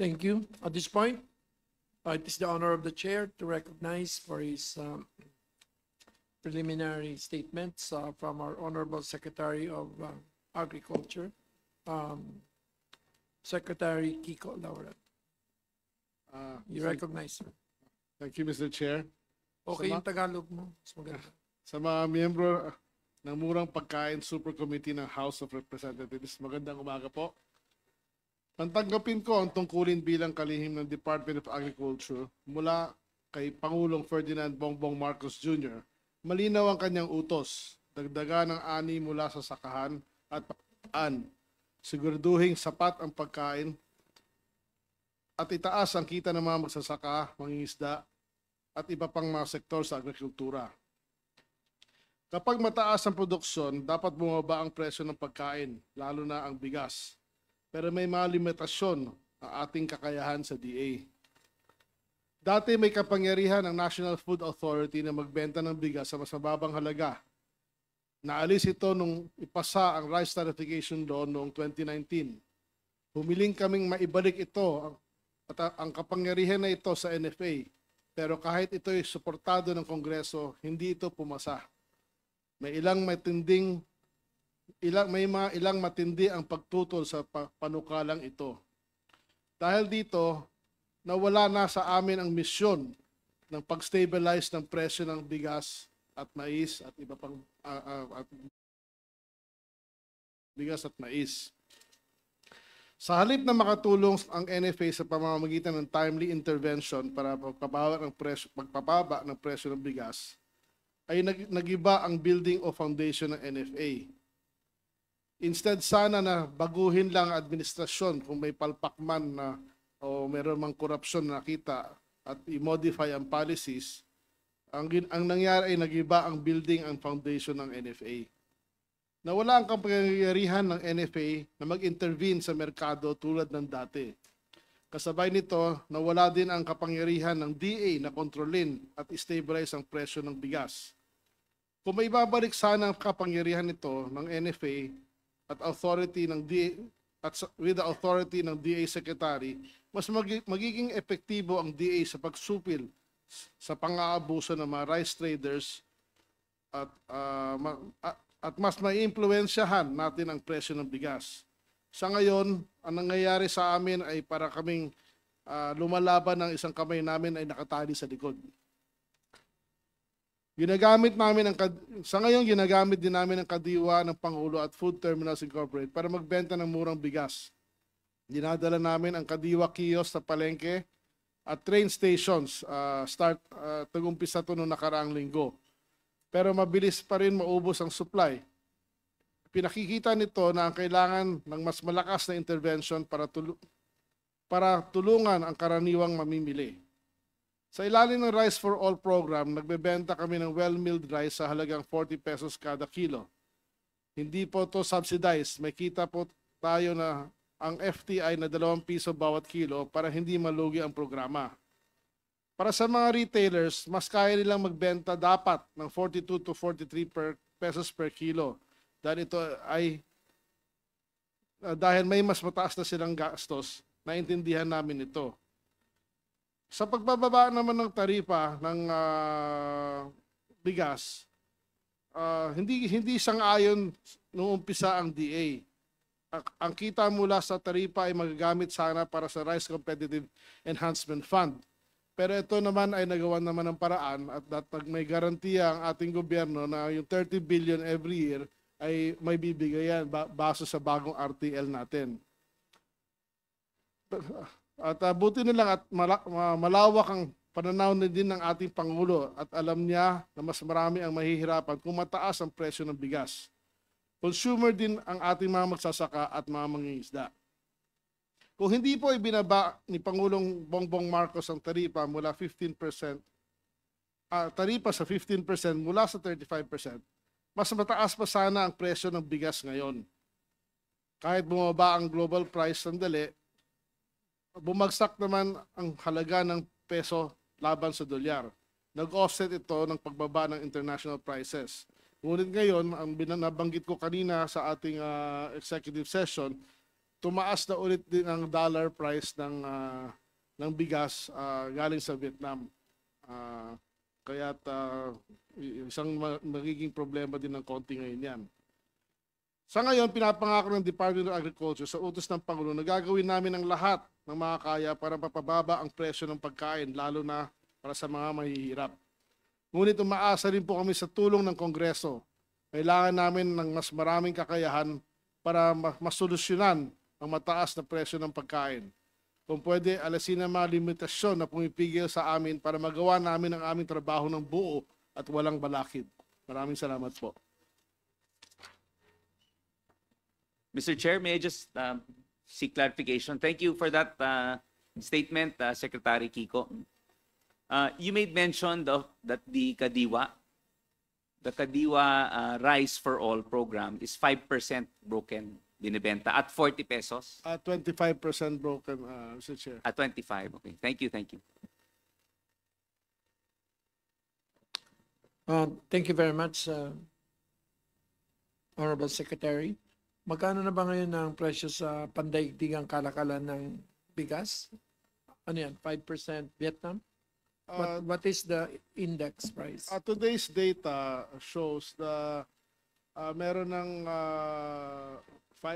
Thank you. At this point, it is the honor of the chair to recognize for his preliminary statements from our Honorable Secretary of Agriculture, Secretary Kiko Lauren. You recognize, sir. Thank you, Mr. Chair. Okay yung Tagalog mo. Mas maganda. Sa mga miyembro ng Murang Pagkain Super Committee ng House of Representatives, magandang umaga po. Tanggapin ko ang tungkulin bilang kalihim ng Department of Agriculture mula kay Pangulong Ferdinand Bongbong Marcos Jr. Malinaw ang kanyang utos, dagdagan ng ani mula sa sakahan at pagkain, siguraduhin sapat ang pagkain at itaas ang kita ng mga magsasaka, mangingisda at iba pang mga sektor sa agrikultura. Kapag mataas ang produksyon, dapat bumaba ang presyo ng pagkain, lalo na ang bigas. Pero may mga limitasyon ang ating kakayahan sa DA. Dati may kapangyarihan ang National Food Authority na magbenta ng bigas sa mas mababang halaga. Naalis ito nung ipasa ang Rice Tariffication Law noong 2019. Humiling kaming maibalik ito at ang kapangyarihan na ito sa NFA. Pero kahit ito ay suportado ng Kongreso, hindi ito pumasa. May ilang matindi ang pagtutol sa panukalang ito. Dahil dito, nawala na sa amin ang misyon ng pag-stabilize ng presyo ng bigas at mais at iba pang bigas at mais. Sa halip na makatulong ang NFA sa pamamagitan ng timely intervention para pagpapaba ng presyo ng bigas, ay nagiba ang building o foundation ng NFA. Instead sana na baguhin lang ang administrasyon kung may palpak man na o meron mang korupsyon na nakita at i-modify ang policies, ang nangyari ay nagiba ang building and foundation ng NFA. Nawala ang kapangyarihan ng NFA na mag-intervene sa merkado tulad ng dati. Kasabay nito, nawala din ang kapangyarihan ng DA na kontrolin at stabilize ang presyo ng bigas. Kung may babalik sana ang kapangyarihan nito ng NFA at authority ng DA at with the authority ng DA Secretary, mas magiging epektibo ang DA sa pagsupil sa pang-aabuso ng mga rice traders at mas maiimpluwensyahan natin ang presyo ng bigas. Sa ngayon, ang nangyayari sa amin ay para kaming lumalaban ng isang kamay namin ay nakatali sa likod. Ginagamit din namin ang kadiwa ng Pangulo at Food Terminals Incorporated para magbenta ng murang bigas. Dinadala namin ang kadiwa kiosk sa palengke at train stations tag-umpisa ito noong nakaraang linggo. Pero mabilis pa rin maubos ang supply. Pinakikita nito na ang kailangan ng mas malakas na intervention para tulungan ang karaniwang mamimili. Sa ilalim ng Rice for All program, nagbebenta kami ng well-milled rice sa halagang 40 pesos kada kilo. Hindi po ito subsidized. May kita po tayo na ang FTI na 2 piso bawat kilo para hindi malugi ang programa. Para sa mga retailers, mas kaya nilang magbenta dapat ng 42 to 43 pesos per kilo. Dahil may mas mataas na silang gastos, naintindihan namin ito. Sa pagbababa naman ng taripa ng bigas, hindi sang-ayon noong umpisa ang DA. Ang kita mula sa taripa ay magagamit sana para sa Rice Competitive Enhancement Fund. Pero ito naman ay nagawa naman ng paraan at may garantiya ang ating gobyerno na yung 30 billion every year ay may bibigayan base sa bagong RTL natin. At buti na lang at malawak ang pananaw na din ng ating Pangulo at alam niya na mas marami ang mahihirapan kung mataas ang presyo ng bigas. Consumer din ang ating mga magsasaka at mga mangingisda. Kung hindi po ibinaba ni Pangulong Bongbong Marcos ang taripa mula 15%, taripa sa 15% mula sa 35%, mas mataas pa sana ang presyo ng bigas ngayon. Kahit bumaba ang global price sandali, bumagsak naman ang halaga ng peso laban sa dolyar. Nag-offset ito ng pagbaba ng international prices. Ngunit ngayon, ang nabanggit ko kanina sa ating executive session, tumaas na ulit din ang dollar price ng bigas galing sa Vietnam. Kaya isang magiging problema din ng konti ngayon yan. Sa ngayon, pinapangako ng Department of Agriculture sa utos ng Pangulo na gagawin namin ang lahat ng makakaya para mapababa ang presyo ng pagkain, lalo na para sa mga mahihirap. Ngunit umaasa rin po kami sa tulong ng Kongreso. Kailangan namin ng mas maraming kakayahan para masolusyonan ang mataas na presyo ng pagkain. Kung pwede, alisin ang mga limitasyon na pumipigil sa amin para magawa namin ang aming trabaho ng buo at walang balakid. Maraming salamat po. Mr. Chair, may I just seek clarification? Thank you for that statement, Secretary Kiko. You made mention that the Kadiwa Rice for All program is 5% broken, binibenta at 40 pesos. 25% broken, Mr. Chair. At 25, okay. Thank you, thank you. Thank you very much, Honorable Secretary. Magkano na ba ngayon ang presyo sa pandaigdigang kalakalan ng bigas? Ano yan, 5% Vietnam? What is the index price? Today's data shows na meron ng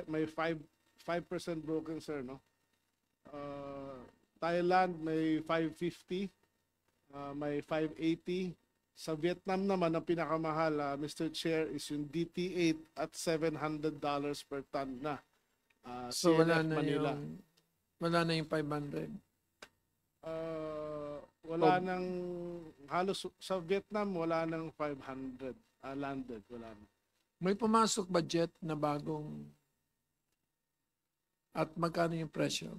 may 5% broken, sir, no? Thailand may 550, may 580. Sa Vietnam naman, ang pinakamahal, Mr. Chair, is yung DT8 at $700 per ton na. So CNF Manila. wala na yung 500. Wala nang, halos sa Vietnam, wala nang 500 landed. Wala na. May pumasok budget na bagong at magkano yung presyo?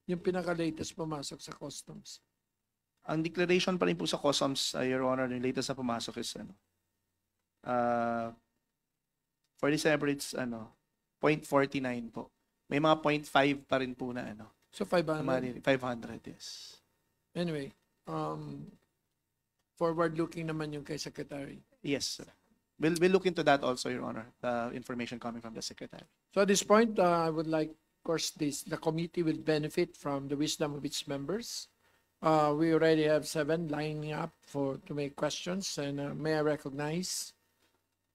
Yung pinaka-latest pumasok sa customs. Ang declaration pa rin po sa customs, Your Honor, yung latest na pumasok is for December it's 0.49 po. May mga 0.5 pa rin po na So 500. 500, yes. Anyway, forward-looking naman yung kay Secretary. Yes, sir. We'll look into that also, Your Honor, the information coming from the Secretary. So at this point, I would like, of course, the committee will benefit from the wisdom of its members. We already have 7 lining up to make questions, and may I recognize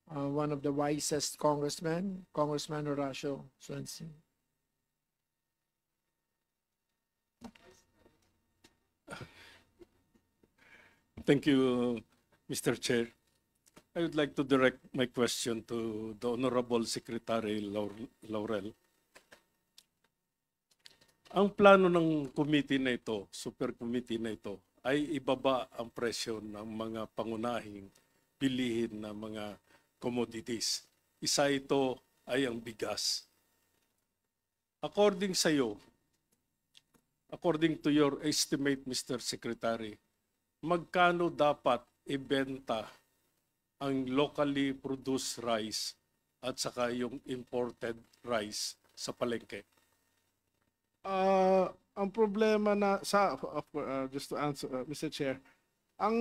one of the wisest congressmen, Congressman Horacio Swenson. Thank you, Mr. Chair. I would like to direct my question to the Honorable Secretary Laurel. Ang plano ng committee na ito, super committee na ito, ay ibaba ang presyo ng mga pangunahing bilihin na mga commodities. Isa ito ay ang bigas. According sa iyo, according to your estimate, Mr. Secretary, magkano dapat ibenta ang locally produced rice at saka yung imported rice sa palengke? Ang problema na just to answer, Mr. Chair, ang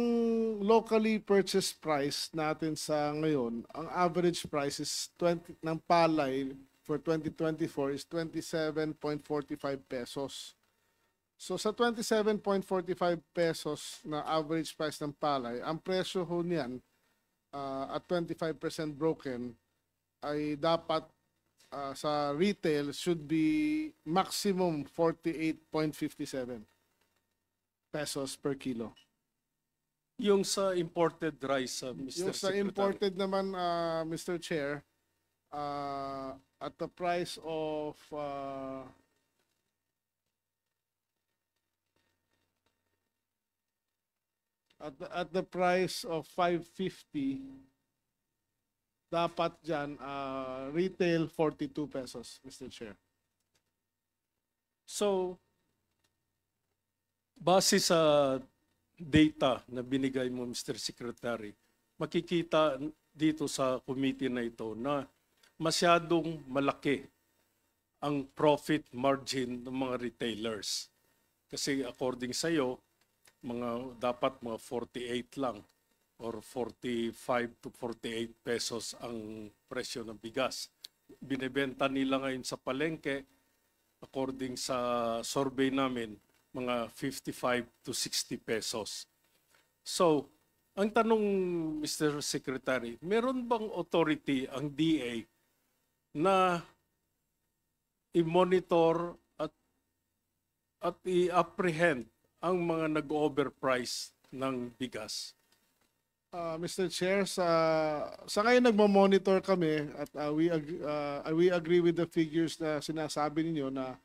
locally purchased price natin sa ngayon, ang average price is ng palay for 2024 is 27.45 pesos. So sa 27.45 pesos na average price ng palay, ang presyo ho niyan at 25% broken ay dapat sa retail should be maximum 48.57 pesos per kilo. Yung sa imported rice, Mr. Yung sa Secretary. imported naman, Mr. Chair, at the price of at the price of 550, dapat dyan, retail 42 pesos, Mr. Chair. So, base sa data na binigay mo, Mr. Secretary, makikita dito sa committee na ito na masyadong malaki ang profit margin ng mga retailers. Kasi according sa iyo, dapat mga 48 lang or 45 to 48 pesos ang presyo ng bigas. binebenta nila ngayon sa palengke, according sa survey namin, mga 55 to 60 pesos. So, ang tanong, Mr. Secretary, meron bang authority ang DA na i-monitor at i-apprehend ang mga nag-overprice ng bigas? Mr. Chair, sa ngayon nagmo-monitor kami at we agree with the figures na sinasabi ninyo na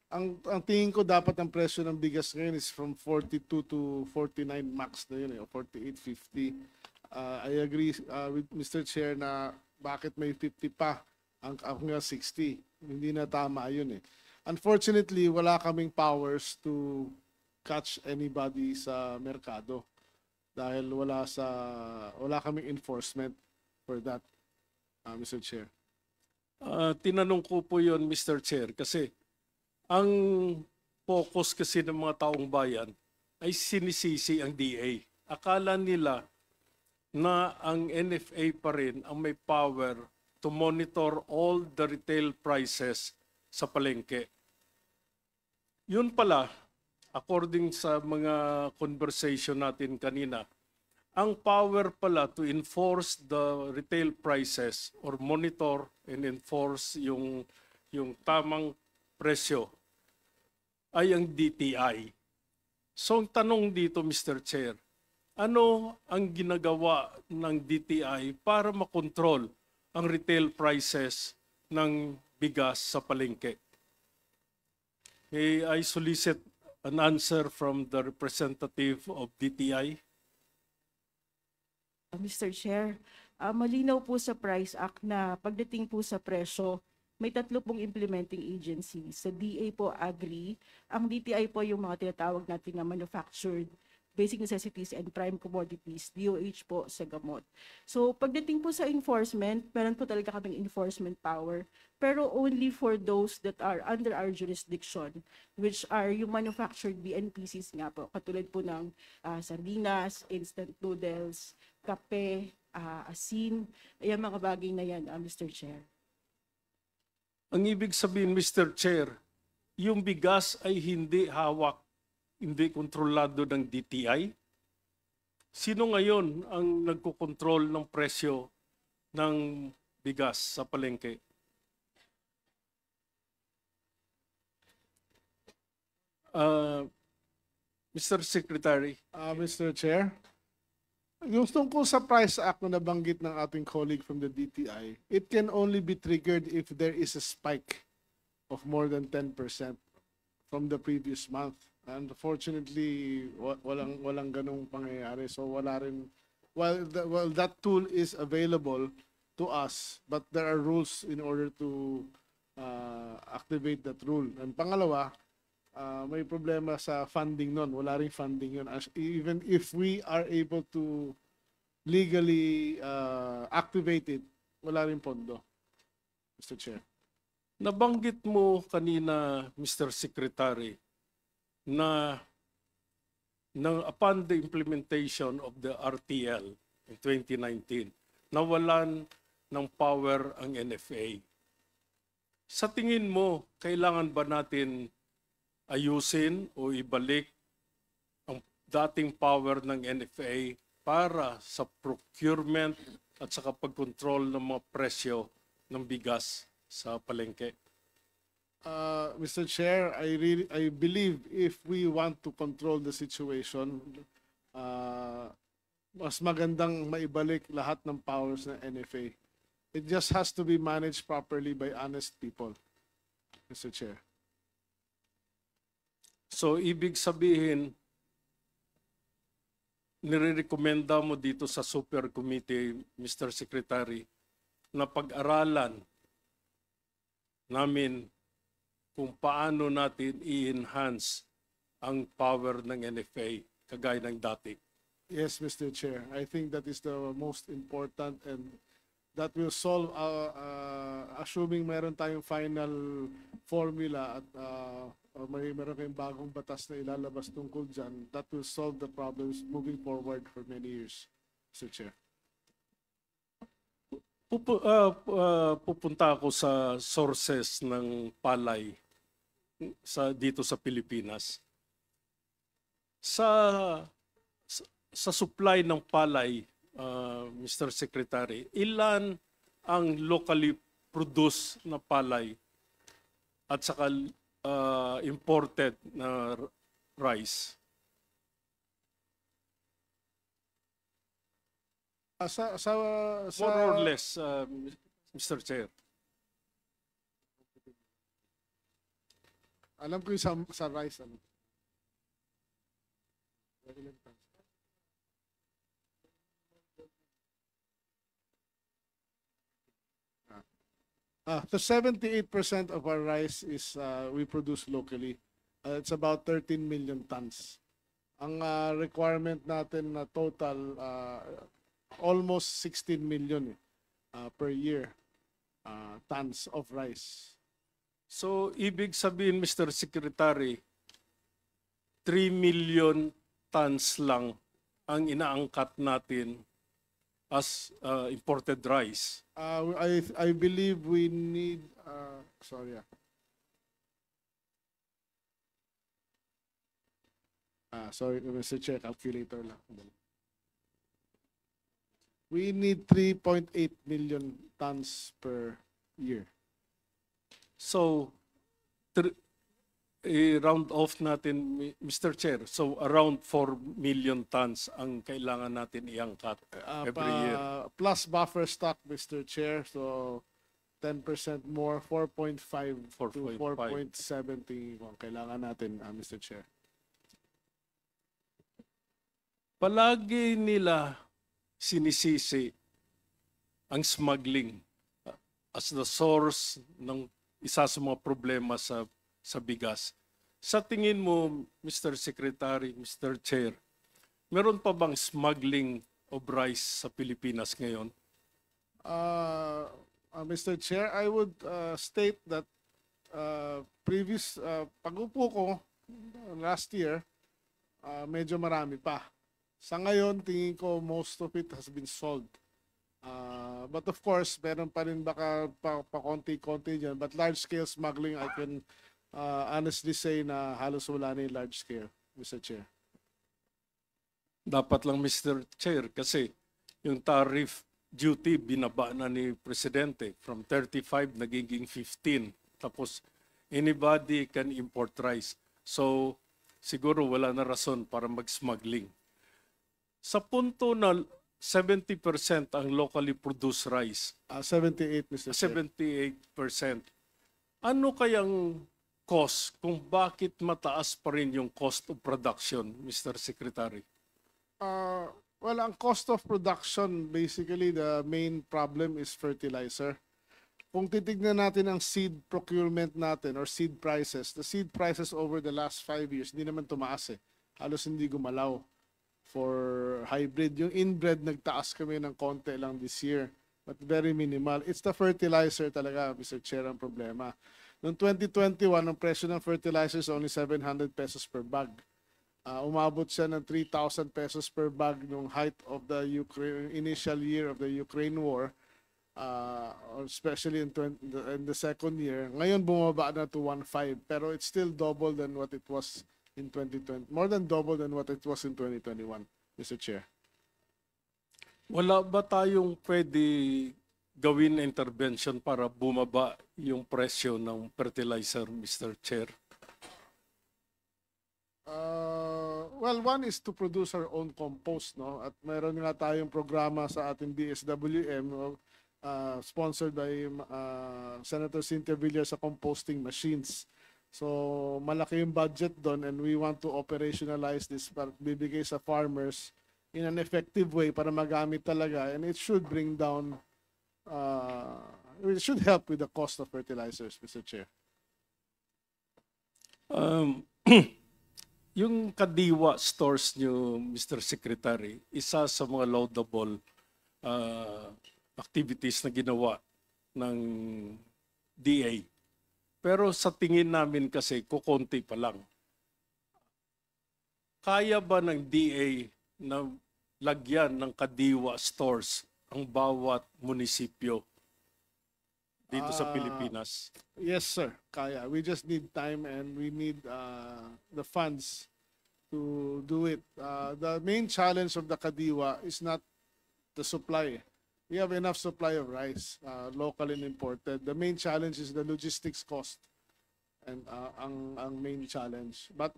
ang tingin ko dapat ang presyo ng bigas ngayon is from 42 to 49 max na yun, o 48.50. I agree with Mr. Chair na bakit may 50 pa ang nga 60. Hindi na tama yun eh. Unfortunately, wala kaming powers to catch anybody sa merkado dahil wala kaming enforcement for that, Mr. Chair. Tinanong ko po yon, Mr. Chair, kasi ang focus kasi ng mga taong bayan ay sinisisi ang DA. Akala nila na ang NFA pa rin ang may power to monitor all the retail prices sa palengke. Yun pala, according sa mga conversation natin kanina, ang power pala to enforce the retail prices or monitor and enforce yung tamang presyo ay ang DTI. So ang tanong dito, Mr. Chair, ano ang ginagawa ng DTI para makontrol ang retail prices ng bigas sa palengke? May I solicit an answer from the representative of DTI? Mr. Chair, malinaw po sa Price Act na pagdating po sa presyo, may 3 pong implementing agencies. Sa DA po, Agri. Ang DTI po yung mga tinatawag natin na manufactured basic necessities and prime commodities, DOH po sa gamot. So pagdating po sa enforcement, meron po talaga kaming enforcement power, pero only for those that are under our jurisdiction, which are yung manufactured BNPCs nga po, katulad po ng sardinas, instant noodles, kape, asin, ayan mga bagay na yan, Mr. Chair. Ang ibig sabihin, Mr. Chair, yung bigas ay hindi hawak, hindi kontrolado ng DTI? Sino ngayon ang nagkokontrol ng presyo ng bigas sa palengke? Mr. Secretary. Mr. Chair, yung tungkol sa Price Act na nabanggit ng ating colleague from the DTI, it can only be triggered if there is a spike of more than 10% from the previous month. Unfortunately, walang ganung pangyayari. So wala rin, while that tool is available to us, but there are rules in order to activate that rule. And pangalawa, may problema sa funding nun. Wala ring funding yun. Even if we are able to legally activate it, wala ring pondo, Mr. Chair. Nabanggit mo kanina, Mr. Secretary, na upon the implementation of the RTL in 2019, nawalan ng power ang NFA. Sa tingin mo, kailangan ba natin ayusin o ibalik ang dating power ng NFA para sa procurement at sa pag-control ng mga presyo ng bigas sa palengke? Mr. Chair, I believe if we want to control the situation, mas magandang maibalik lahat ng powers ng NFA. It just has to be managed properly by honest people, Mr. Chair. So, ibig sabihin, nirerekomenda mo dito sa Super Committee, Mr. Secretary, na pag-aralan namin kung paano natin i-enhance ang power ng NFA kagaya ng dati. Yes, Mr. Chair. I think that is the most important and that will solve, assuming meron tayong final formula at meron kayong bagong batas na ilalabas tungkol dyan, that will solve the problems moving forward for many years, Mr. Chair. Pupunta ako sa sources ng palay dito sa Pilipinas. Sa supply ng palay, Mr. Secretary, ilan ang locally produced na palay at saka imported na rice? More or less, Mr. Chair. Alam ko yung sa rice. Ano. The 78% of our rice is we produce locally. It's about 13 million tons. Ang requirement natin na total almost 16 million per year tons of rice. So, ibig sabihin, Mr. Secretary, 3 million tons lang ang inaangkat natin as imported rice. I believe we need, sorry. Sorry, Mr. Chair, calculator lang. We need 3.8 million tons per year. So, i-round off natin, Mr. Chair. So, around 4 million tons ang kailangan natin iangkat every year. Plus buffer stock, Mr. Chair. So, 10% more, 4.5 to 4.70 ang kailangan natin, Mr. Chair. Palagi nila sinisisi ang smuggling as the source ng isa sa mga problema sa bigas. Sa tingin mo, Mr. Secretary, Mr. Chair, meron pa bang smuggling of rice sa Pilipinas ngayon? Mr. Chair, I would state that pag-upo ko last year, medyo marami pa. Sa ngayon, tingin ko most of it has been solved. But of course, meron pa rin baka pa-konti-konti dyan. But large-scale smuggling, I can honestly say na halos wala na yung large-scale, Mr. Chair. Dapat lang, Mr. Chair, kasi yung tariff duty binaba na ni Presidente from 35 nagiging 15. Tapos anybody can import rice. So siguro wala na rason para mag-smuggling. Sa punto na 70% ang locally produced rice. 78, Mr. Chair. 78%. Ano kayang cost kung bakit mataas pa rin yung cost of production, Mr. Secretary? Well, ang cost of production, basically the main problem is fertilizer. Kung titignan natin ang seed procurement natin or seed prices, the seed prices over the last 5 years, hindi naman tumaas eh. Halos hindi gumalaw for hybrid. Yung inbred, nagtaas kami ng konti lang this year, but very minimal. It's the fertilizer talaga, Mr. Chair, ang problema. Noong 2021, ang presyo ng fertilizer is only 700 pesos per bag. Umabot siya ng 3,000 pesos per bag nung height of the initial year of the Ukraine war, especially in the second year. Ngayon bumaba na to 1.5, pero it's still double than what it was in 2020. More than double than what it was in 2021, Mr. Chair. Wala ba tayong pwede gawin na intervention para bumaba yung presyo ng fertilizer, Mr. Chair? Well, one is to produce our own compost, no? At meron nga tayong programa sa ating DSWM, sponsored by Senator Cynthia Villar sa composting machines. So, malaki yung budget doon and we want to operationalize this para bibigay sa farmers in an effective way para magamit talaga, and it should bring down, it should help with the cost of fertilizers, Mr. Chair. Yung Kadiwa stores nyo, Mr. Secretary, isa sa mga laudable activities na ginawa ng DA. Pero sa tingin namin kasi, kukunti pa lang. Kaya ba ng DA na lagyan ng Kadiwa stores ang bawat munisipyo dito sa Ah, Pilipinas? Yes, sir. Kaya. We just need time and we need the funds to do it. The main challenge of the Kadiwa is not the supply. We have enough supply of rice, local and imported. The main challenge is the logistics cost, and ang main challenge. But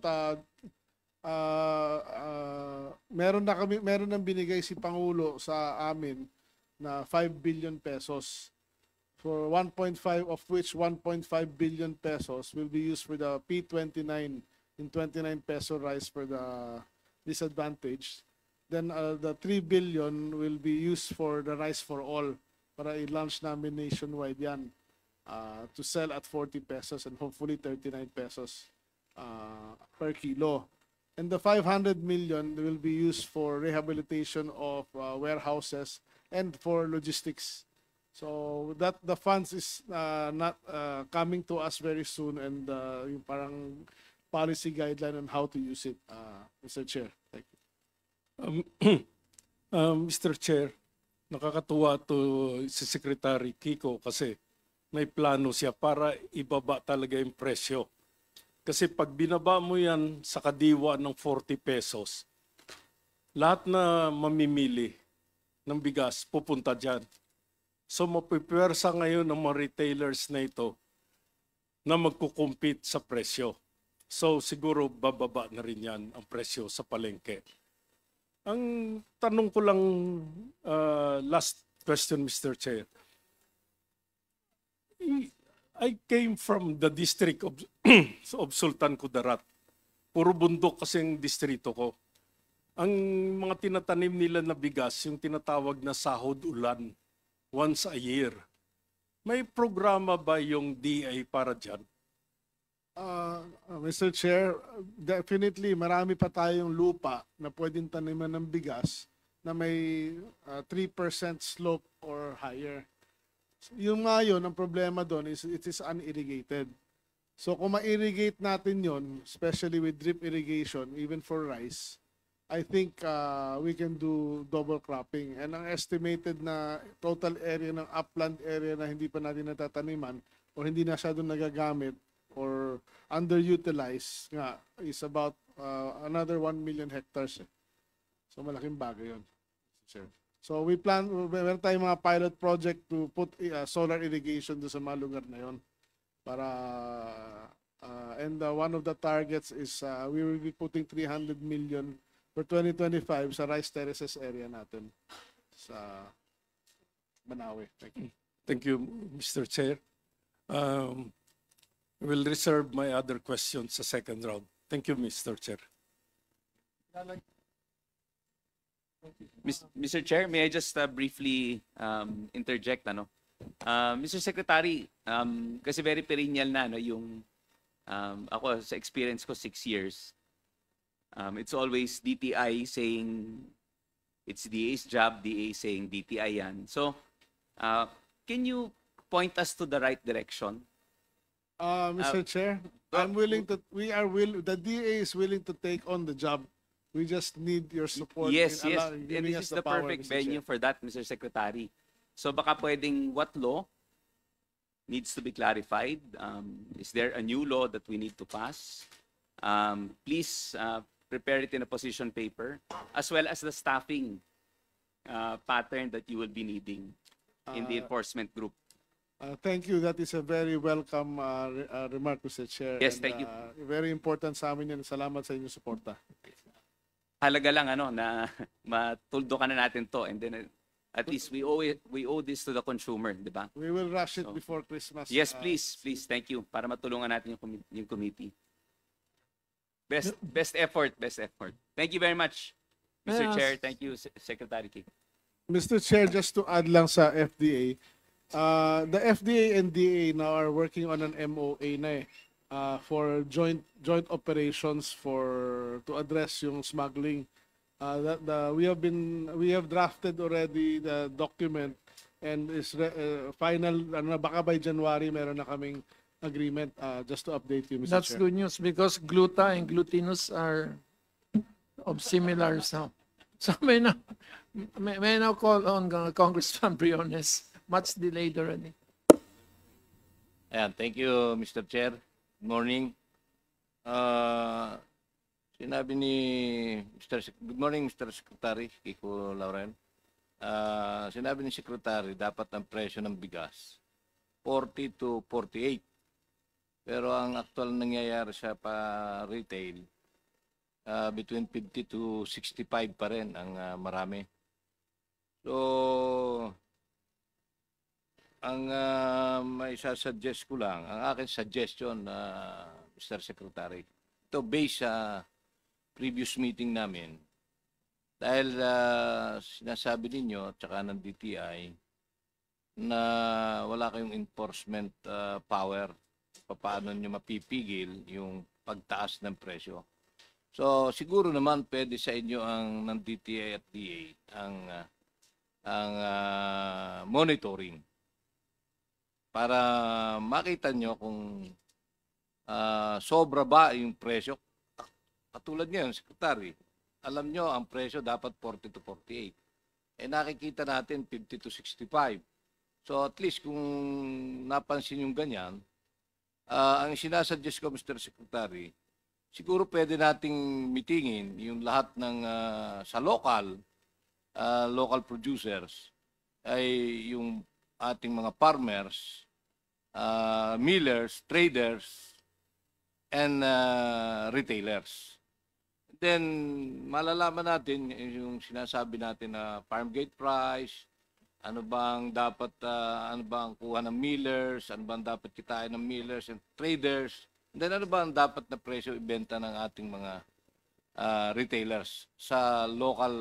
meron nang binigay si Pangulo sa amin na 5 billion pesos, for 1.5 of which 1.5 billion pesos will be used for the P29 in 29 peso rice for the disadvantaged. Then the 3 billion will be used for the rice for all, para i-launch namin nationwide yan, to sell at 40 pesos and hopefully 39 pesos per kilo. And the 500 million will be used for rehabilitation of warehouses and for logistics. So that the funds is not coming to us very soon, and yung parang policy guideline on how to use it, Mr. Chair. Thank you. Mr. Chair, nakakatuwa to si Secretary Kiko kasi may plano siya para ibaba talaga yung presyo. Kasi pag binaba mo yan sa Kadiwa ng 40 pesos, lahat na mamimili ng bigas pupunta dyan. So mapipersa ngayon ng mga retailers na ito na magkukumpit sa presyo. So siguro bababa na rin yan ang presyo sa palengke. Ang tanong ko lang, last question, Mr. Chair. I came from the district of Sultan Kudarat. Puro bundok kasi ang distrito ko. Ang mga tinatanim nila na bigas, yung tinatawag na sahod ulan, once a year. May programa ba yung DA para dyan? Mr. Chair, definitely marami pa tayong lupa na pwedeng taniman ng bigas na may 3% slope or higher. Yung nga yun, ang problema doon is it is unirrigated. So kung ma-irrigate natin yon, especially with drip irrigation, even for rice, I think we can do double cropping. And ang estimated na total area ng upland area na hindi pa natin natataniman o hindi na masyadong nagagamit or underutilized nga is about another 1 million hectares. So malaking bagay yun, sir. So we plan, meron tayong mga pilot project to put solar irrigation doon sa mga lugar na yon. Para and one of the targets is we will be putting 300 million for 2025 sa rice terraces area natin sa Banawe. Thank you. Thank you, Mr. Chair. We'll reserve my other questions sa second round. Thank you, Mr. Chair. Mr. Chair, may I just briefly interject, ano? Mr. Secretary, kasi very perennial na, no, yung ako sa experience ko 6 years. It's always DTI saying it's DA's job, DA saying DTI yan. So, can you point us to the right direction? Mr. Chair, I'm willing to, the DA is willing to take on the job. We just need your support. Yes, in yes. allowing- And giving this us is the power, perfect Mr. Chair. venue for that, Mr. Secretary. So baka pwedeng what law needs to be clarified? Is there a new law that we need to pass? Please prepare it in a position paper, as well as the staffing pattern that you will be needing in the enforcement group. Thank you. That is a very welcome remark, Mr. Chair. Yes, And, thank you. Very important sa amin yan. Salamat sa inyong suporta. Halaga lang ano na matuldukan na natin to, and then at least we owe this to the consumer, di ba? We will rush it So, before Christmas. Yes, please, thank you para matulungan natin yung committee. Best effort. Thank you very much, Mr. Yes. Chair. Thank you, Secretary King. Mr. Chair, just to add lang sa FDA, the FDA and DA now are working on an MOA na for joint operations to address yung smuggling. We have drafted already the document and is final, baka by January meron na kaming agreement, just to update you, Mr. That's Chair. good news because gluta and glutinous are of similar sound. So May I now call on Congressman Briones? Much delayed already. Ayan, thank you, Mr. Chair. Good morning. Sinabi ni Good morning, Mr. Secretary Kiko Lauren. Sinabi ni Secretary, dapat ang presyo ng bigas 40 to 48. Pero ang actual nangyayari sa retail, between 50 to 65 pa rin ang marami. So, ang may sasuggest ko lang, ang aking suggestion, Mr. Secretary, ito based sa previous meeting namin, dahil sinasabi ninyo, tsaka ng DTI, na wala kayong enforcement power, paano nyo mapipigil yung pagtaas ng presyo. So, siguro naman pwede sa inyo ang ng DTI at DA ang monitoring para makita nyo kung sobra ba yung presyo. Katulad ngayon, Secretary, alam nyo ang presyo dapat 40 to 48. Nakikita natin 50 to 65. So at least kung napansin yung ganyan, ang sinasuggest ko, Mr. Secretary, siguro pwede nating mitingin yung lahat ng sa local producers ay yung ating mga farmers, millers, traders, and retailers. Then, malalaman natin yung sinasabi natin na farm gate price, ano bang dapat, ano bang kuha ng millers, ano bang dapat kitain ng millers and traders, and then ano bang dapat na presyo ibenta ng ating mga retailers sa local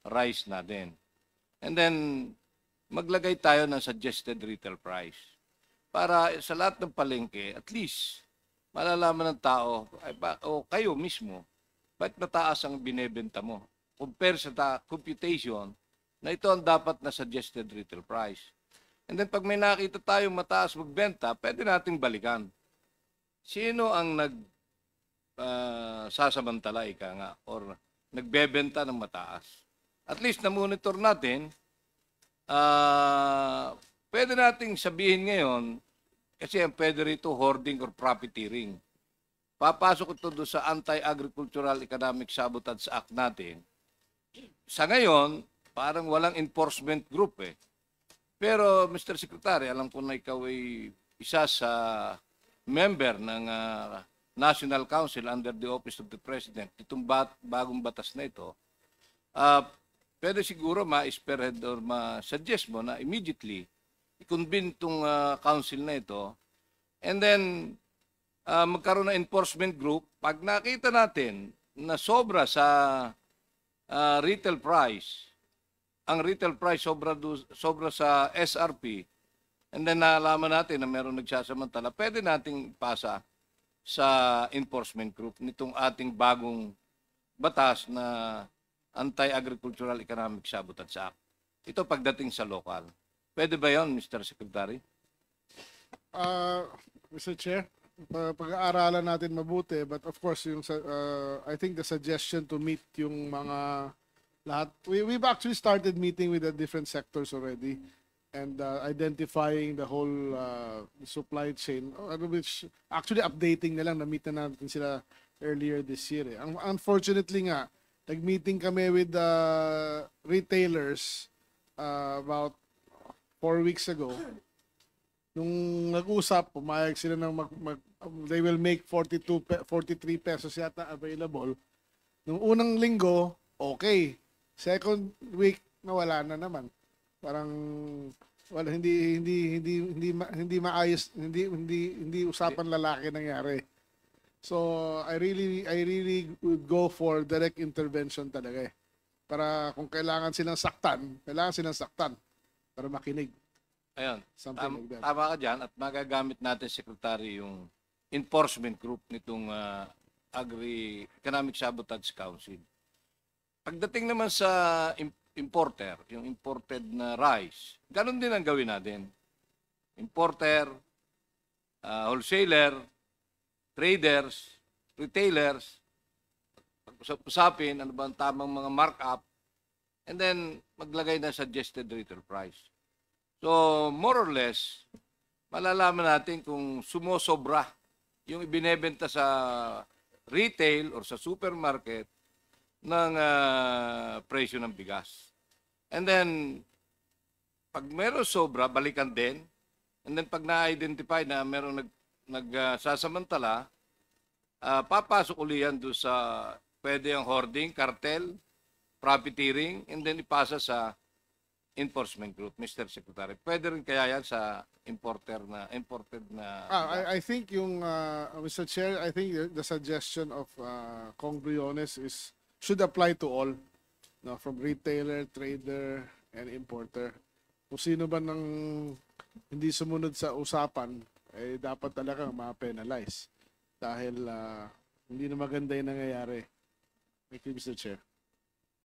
rice natin. And then, maglagay tayo ng suggested retail price. Para sa lahat ng palengke, at least, malalaman ng tao, o kayo mismo, ba't mataas ang binebenta mo? Compare sa computation, na ito ang dapat na suggested retail price. And then, pag may nakita tayong mataas magbenta, pwede nating balikan. Sino ang sasamantala, ika nga, or nagbebenta ng mataas? At least, na-monitor natin, pwede nating sabihin ngayon, kasi pwede rito hoarding or profiteering. Papasok ito doon sa Anti-Agricultural Economic Sabotage Act natin. Sa ngayon, parang walang enforcement group eh. Pero Mr. Secretary, alam ko na ikaw ay isa sa member ng National Council under the Office of the President. Itong bagong batas na ito, pwede siguro ma-spearhead or ma-suggest mo na immediately i-convene itong council na ito and then magkaroon ng enforcement group. Pag nakita natin na sobra sa retail price, ang retail price sobra sa SRP, and then nalaman natin na meron nagsasamantala, pwede nating pasa sa enforcement group nitong ating bagong batas na Anti-Agricultural Economic Sabotage Act. Ito pagdating sa local. Pwede ba yon, Mr. Secretary? Mr. Chair, pag-aaralan natin mabuti, but of course, I think the suggestion to meet yung mga lahat, we've actually started meeting with the different sectors already and identifying the whole supply chain, which actually updating na lang, na-meet na natin sila earlier this year. Unfortunately nga, nag-meeting kami with the retailers about 4 weeks ago. Nung nag-usap, pumayag sila ng they will make 43 pesos yata available. Nung unang linggo, okay. Second week, nawala na naman. Parang wala, hindi maayos, hindi usapan lalaki nangyari. So I really would go for direct intervention talaga eh. Para kung kailangan silang saktan para makinig. Ayun, Something like that. tama ka dyan at magagamit natin, Secretary, yung enforcement group nitong Economic Sabotage Council. Pagdating naman sa importer, yung imported na rice, ganun din ang gawin natin. Importer, wholesaler, traders, retailers, usapin ano ba ang tamang mga markup, and then maglagay ng suggested retail price. So, more or less, malalaman natin kung sumosobra yung ibinebenta sa retail or sa supermarket ng presyo ng bigas. And then, pag meron sobra, balikan din. And then, pag na-identify na meron nagsasamantala, papasok uli yan doon sa pwede ang hoarding, cartel, profiteering, and then ipasa sa enforcement group, Mr. Secretary. Pwede rin kaya yan sa imported na I think yung, Mr. Chair, I think the suggestion of Kong Briones should apply to all, no, from retailer, trader, and importer. Kung sino ba nang hindi sumunod sa usapan, eh dapat talagang ma-penalize. Dahil hindi na maganda yung nangyayari. Thank you, Mr. Chair.